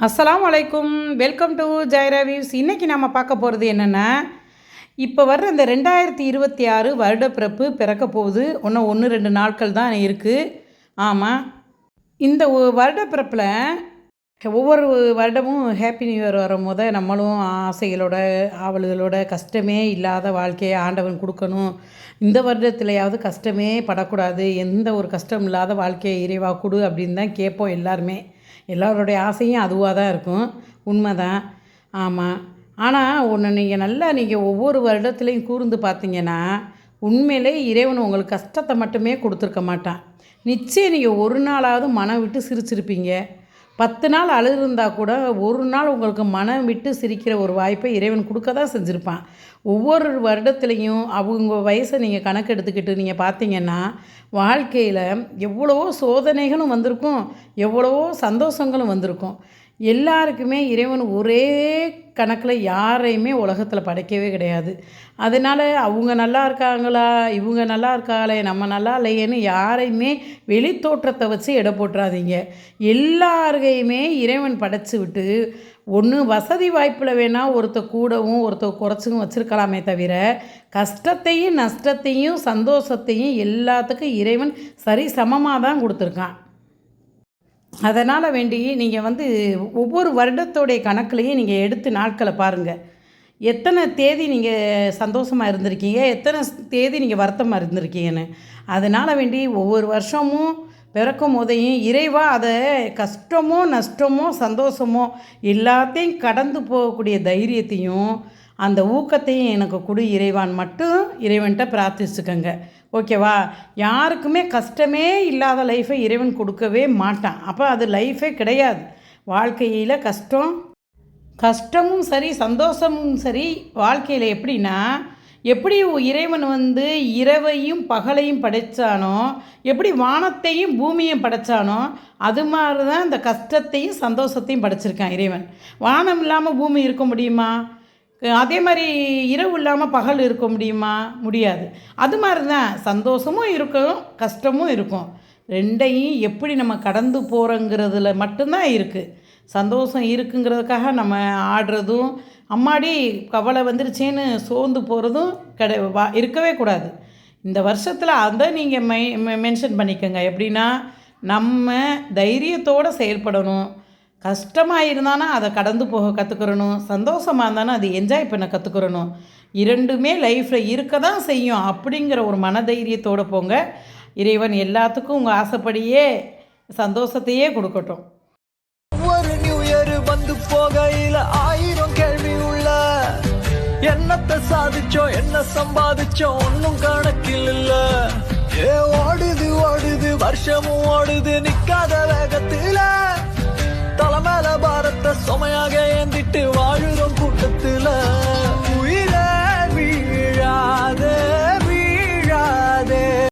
அஸ்ஸலாமு அலைக்கும். Welcome to Zaira views. இன்றைக்கி நம்ம பார்க்க போகிறது என்னென்னா, இப்போ வர்ற இந்த 2026 வருடப்பிறப்பு பிறக்க போகுது. இன்னும் 1-2 நாட்கள் தான் இருக்குது. ஆமாம், இந்த வருடப்பிறப்பில் ஒவ்வொரு வருடமும் ஹேப்பி நியூ இயர் வரும்போது நம்மளும் ஆசைகளோட ஆவல்களோட கஷ்டமே இல்லாத வாழ்க்கையை ஆண்டவன் கொடுக்கணும், இந்த வருடத்துலையாவது கஷ்டமே படக்கூடாது, எந்த ஒரு கஷ்டம் இல்லாத வாழ்க்கையை இறைவா கொடு அப்படின்னு தான் கேட்போம் எல்லாருமே. எல்லோருடைய ஆசையும் அதுவாக தான் இருக்கும். உண்மை தான். ஆமாம். ஆனால் ஒன்று நீங்கள் ஒவ்வொரு வருடத்துலையும் கூர்ந்து பார்த்தீங்கன்னா, உண்மையிலே இறைவன் உங்களுக்கு கஷ்டத்தை மட்டுமே கொடுத்துருக்க மாட்டான். நிச்சயம் நீங்கள் ஒரு நாளாவது மனம் விட்டு சிரிச்சிருப்பீங்க. 10 நாள் அழுதுருந்தால் கூட ஒரு நாள் உங்களுக்கு மனம் விட்டு சிரிக்கிற ஒரு வாய்ப்பை இறைவன் கொடுக்க தான் செஞ்சுருப்பான். ஒவ்வொரு வருடத்துலேயும் அவங்க வயசை நீங்கள் கணக்கு எடுத்துக்கிட்டு நீங்கள் பார்த்தீங்கன்னா, வாழ்க்கையில் எவ்வளவோ சோதனைகளும் வந்திருக்கும், எவ்வளவோ சந்தோஷங்களும் வந்திருக்கும். எல்லாருக்குமே இறைவன் ஒரே கணக்கில் யாரையுமே உலகத்தில் படைக்கவே கிடையாது. அதனால் அவங்க நல்லா இருக்காங்களா, இவங்க நல்லா இருக்காங்களே, நம்ம நல்லா இல்லையேன்னு யாரையுமே வெளித்தோற்றத்தை வச்சு எடை போட்டுறாதீங்க. எல்லாரையுமே இறைவன் படைச்சி விட்டு ஒன்று வசதி வாய்ப்பில் வேணால் ஒருத்தர் கூடவும் ஒருத்தர் குறைச்சும் வச்சுருக்கலாமே தவிர, கஷ்டத்தையும் நஷ்டத்தையும் சந்தோஷத்தையும் எல்லாத்துக்கும் இறைவன் சரி சமமாக தான் கொடுத்துருக்கான். அதனால் வேண்டி நீங்கள் ஒவ்வொரு வருடத்தோடைய கணக்குலையும் நீங்கள் எடுத்து நாட்களை பாருங்கள். எத்தனை தேதி நீங்கள் சந்தோஷமாக இருந்திருக்கீங்க, எத்தனை தேதி நீங்கள் வருத்தமாக இருந்திருக்கீங்கன்னு. அதனால் வேண்டி ஒவ்வொரு வருஷமும் பிறக்கும் போதையும் இறைவா அதை கஷ்டமோ நஷ்டமோ சந்தோஷமோ எல்லாத்தையும் கடந்து போகக்கூடிய தைரியத்தையும் அந்த ஊக்கத்தையும் எனக்கு கொடு இறைவான் மட்டும் இறைவன்கிட்ட பிரார்த்திச்சுக்கோங்க. ஓகேவா? யாருக்குமே கஷ்டமே இல்லாத லைஃப்பை இறைவன் கொடுக்கவே மாட்டான். அப்போ அது லைஃபே கிடையாது. வாழ்க்கையில் கஷ்டமும் சரி சந்தோஷமும் சரி. வாழ்க்கையில் எப்படின்னா, எப்படி இறைவன் இரவையும் பகலையும் படைத்தானோ, எப்படி வானத்தையும் பூமியும் படைத்தானோ, அது மாதிரி தான் இந்த கஷ்டத்தையும் சந்தோஷத்தையும் படைச்சிருக்கான் இறைவன். வானம் இல்லாமல் பூமி இருக்க முடியுமா? அதே மாதிரி இரவு இல்லாமல் பகல் இருக்க முடியுமா? முடியாது. அது மாதிரி தான் சந்தோஷமும் இருக்கும், கஷ்டமும் இருக்கும். ரெண்டையும் எப்படி நம்ம கடந்து போகிறோங்கிறதுல மட்டும்தான் இருக்குது. சந்தோஷம் இருக்குங்கிறதுக்காக நம்ம ஆடுறதும், அம்மாடி கவலை வந்துருச்சேன்னு சோர்ந்து போகிறதும் இருக்கவே கூடாது. இந்த வருஷத்தில் அதை நீங்கள் மென்ஷன் பண்ணிக்கோங்க. எப்படின்னா, நம்ம தைரியத்தோடு செயல்படணும். கஷ்டமாக இருந்தானா அதை கடந்து போக கற்றுக்கிறணும், சந்தோஷமாக இருந்தானா அதை என்ஜாய் பண்ண கற்றுக்கிறணும். இரண்டுமே லைஃப்பில் இருக்க தான் செய்யும். அப்படிங்கிற ஒரு மனதைரியத்தோடு போங்க. இறைவன் எல்லாத்துக்கும் உங்கள் ஆசைப்படியே சந்தோஷத்தையே கொடுக்கட்டும். ஒரு நியூ இயர் வந்து போகையில் 1000 கேள்வி உள்ள, என்னத்தை சாதிச்சோம் என்ன சம்பாதிச்சோம் ஒன்னும் கணக்கில் இல்ல. ஓடுது ஓடுது வருஷமும் ஓடுது நிக்காத வேகத்தில, தலைமையில பாரத்தை சுமையாக ஏந்திட்டு